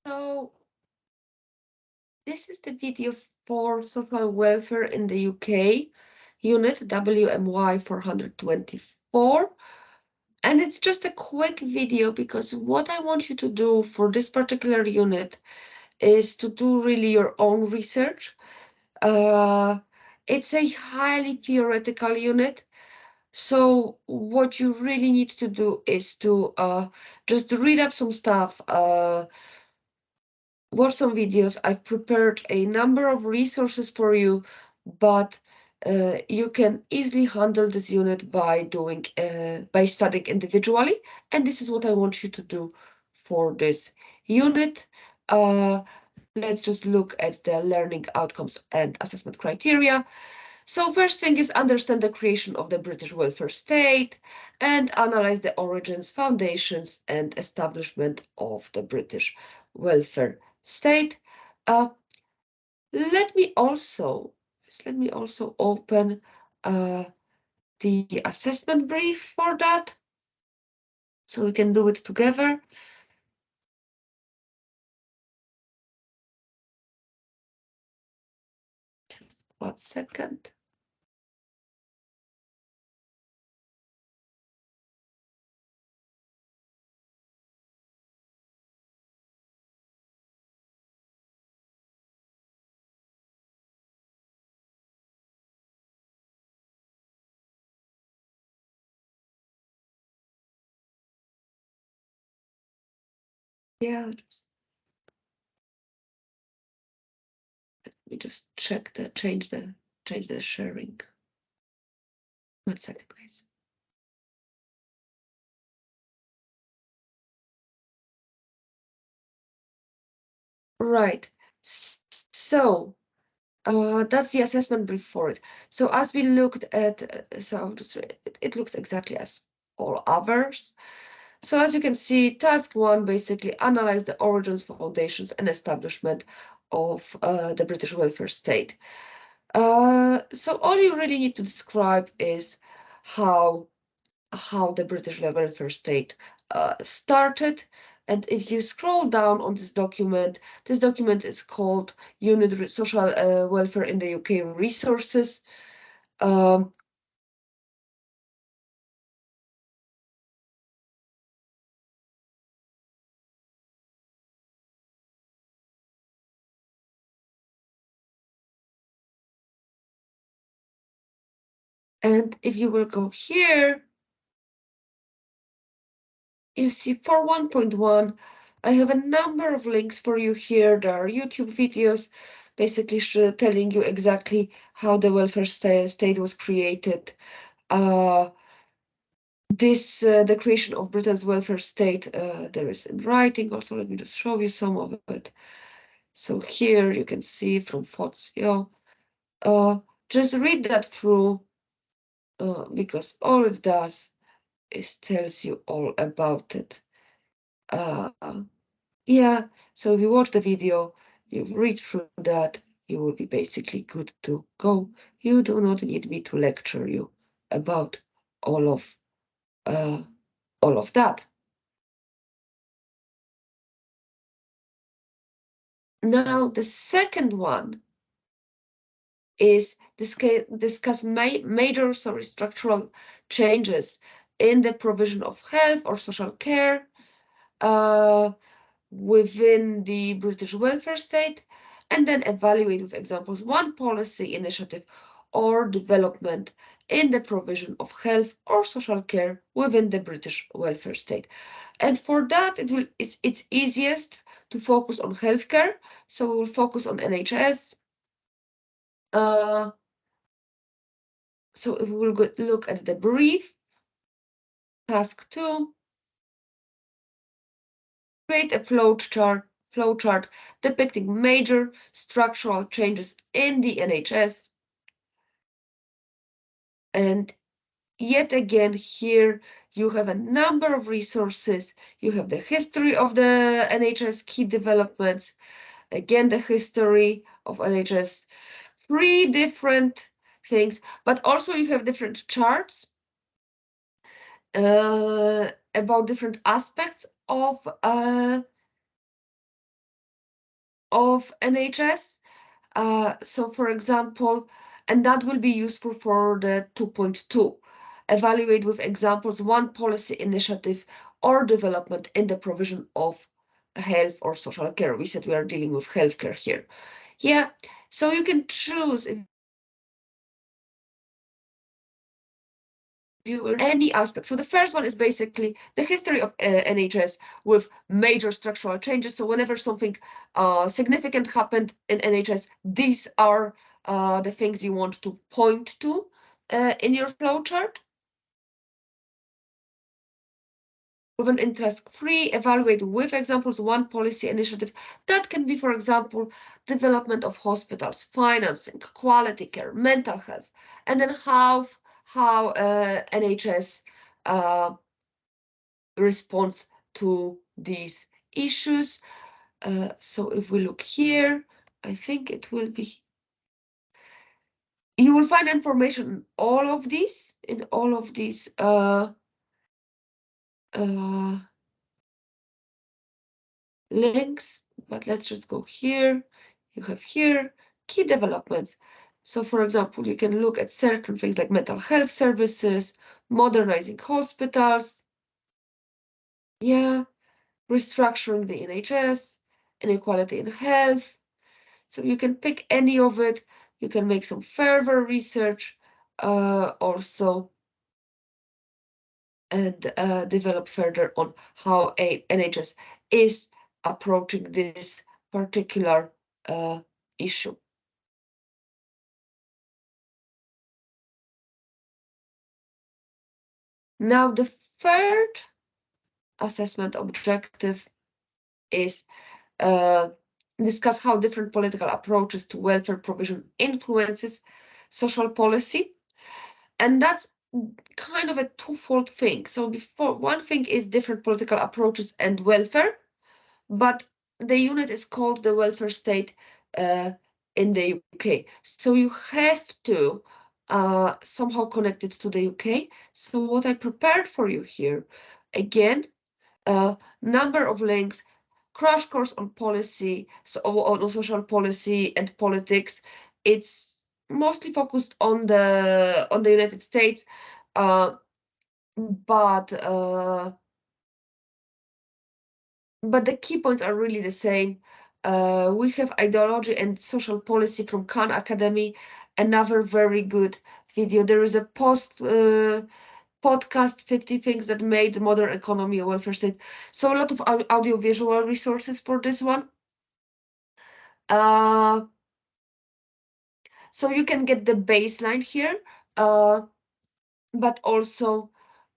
So this is the video for social welfare in the UK, unit WMY 424. And it's just a quick video because what I want you to do for this particular unit is to do really your own research. It's a highly theoretical unit. So what you really need to do is to just read up some stuff, watch some videos. I've prepared a number of resources for you, but you can easily handle this unit by doing by studying individually, and this is what I want you to do for this unit. Let's just look at the learning outcomes and assessment criteria. So first thing is understand the creation of the British welfare state and analyze the origins, foundations, and establishment of the British welfare state. Uh, let me also open the assessment brief for that, so we can do it together. Just 1 second. Yeah, let me just check the change the sharing. 1 second, guys. Right. So that's the assessment brief for it. So as we looked at, it looks exactly as all others. So as you can see, task 1 basically analyze the origins, foundations, and establishment of the British welfare state. So all you really need to describe is how the British welfare state started. And if you scroll down on this document is called Unit Social Welfare in the UK Resources. Um, and if you will go here, you see for 1.1, I have a number of links for you here. There are YouTube videos basically telling you exactly how the welfare state was created. The creation of Britain's welfare state, there is in writing also. Let me just show you some of it. So here you can see from Fozio. Just read that through because all it does is tells you all about it. Uh, yeah, so if you watch the video, you read through that, you will be basically good to go. You do not need me to lecture you about all of that. Now, the second one is discuss major structural changes in the provision of health or social care uh, within the British welfare state, and then evaluate with examples one policy, initiative, or development in the provision of health or social care within the British welfare state. And for that, it's easiest to focus on healthcare. So we will focus on NHS. So if we will look at the brief, task 2, create a flowchart depicting major structural changes in the NHS. And yet again, here you have a number of resources. You have the history of the NHS key developments, again, the history of NHS, 3 different things, but also you have different charts about different aspects of of NHS. So for example, and that will be useful for the 2.2. Evaluate with examples one policy initiative or development in the provision of health or social care. We said we are dealing with healthcare here. Yeah, so you can choose if you will any aspect. So the first one is basically the history of NHS with major structural changes. So whenever something significant happened in NHS, these are the things you want to point to in your flowchart. With an interest-free, evaluate with examples one policy initiative that can be, for example, development of hospitals, financing, quality care, mental health, and then how NHS responds to these issues. So if we look here, I think it will be, you will find information in all of these links, but let's just go here. You have here key developments. So for example, you can look at certain things like mental health services, modernizing hospitals, yeah, restructuring the NHS, inequality in health. So you can pick any of it. You can make some further research also and develop further on how NHS is approaching this particular issue. Now, the third assessment objective is discuss how different political approaches to welfare provision influences social policy. And that's kind of a twofold thing. So before, one thing is different political approaches and welfare, but the unit is called the welfare state in the UK. So you have to somehow connect it to the UK. So what I prepared for you here, again, number of links, crash course on policy, so on social policy and politics. It's mostly focused on the United States, uh, but the key points are really the same. We have ideology and social policy from Khan Academy, another very good video. There is a podcast 50 things that made modern economy a welfare state. So a lot of audiovisual resources for this one. Uh, so you can get the baseline here, but also,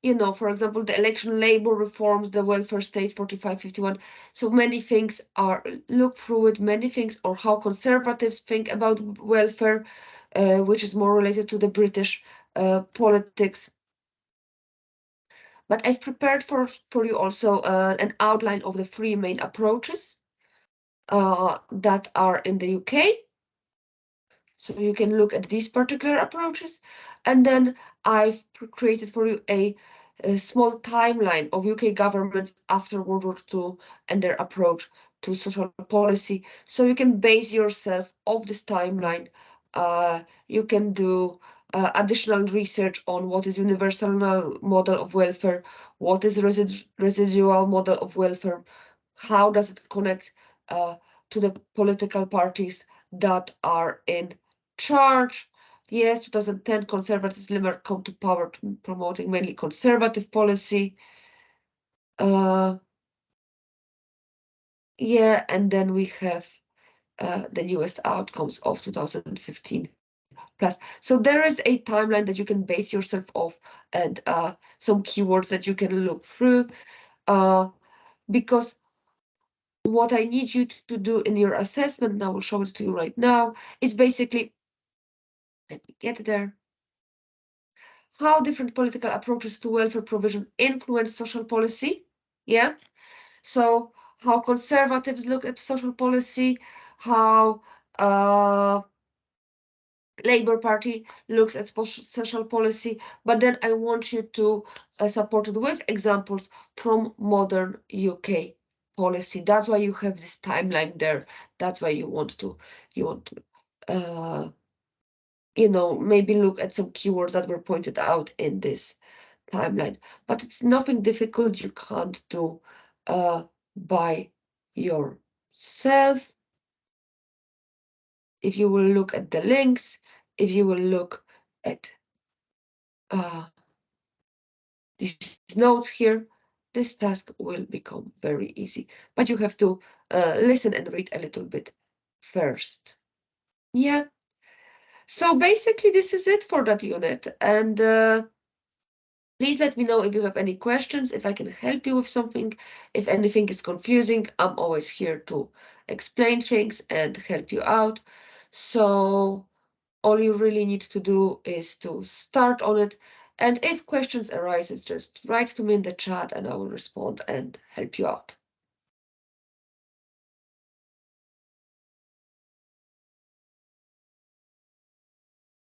you know, for example, the election labor reforms, the welfare state 4551. So many things are, look through it, many things, or how conservatives think about welfare, which is more related to the British politics. But I've prepared for you also an outline of the three main approaches that are in the UK. So you can look at these particular approaches. And then I've created for you a small timeline of UK governments after World War II and their approach to social policy. So you can base yourself off this timeline. You can do additional research on what is universal model of welfare, what is residual model of welfare, how does it connect to the political parties that are in charge. Yes, 2010 conservative Limmer come to power promoting mainly conservative policy. Yeah, and then we have the newest outcomes of 2015 plus. So there is a timeline that you can base yourself off and some keywords that you can look through because what I need you to do in your assessment, and I will show it to you right now, is basically, let me get there, how different political approaches to welfare provision influence social policy. Yeah, so how conservatives look at social policy, how Labour Party looks at social policy, but then I want you to support it with examples from modern UK. policy. That's why you have this timeline there. That's why you want to maybe look at some keywords that were pointed out in this timeline. But it's nothing difficult you can't do by yourself. If you will look at the links, if you will look at these notes here, this task will become very easy. But you have to listen and read a little bit first. Yeah. So basically, this is it for that unit. And please let me know if you have any questions, if I can help you with something. If anything is confusing, I'm always here to explain things and help you out. So all you really need to do is to start on it. And if questions arise, just write to me in the chat and I will respond and help you out.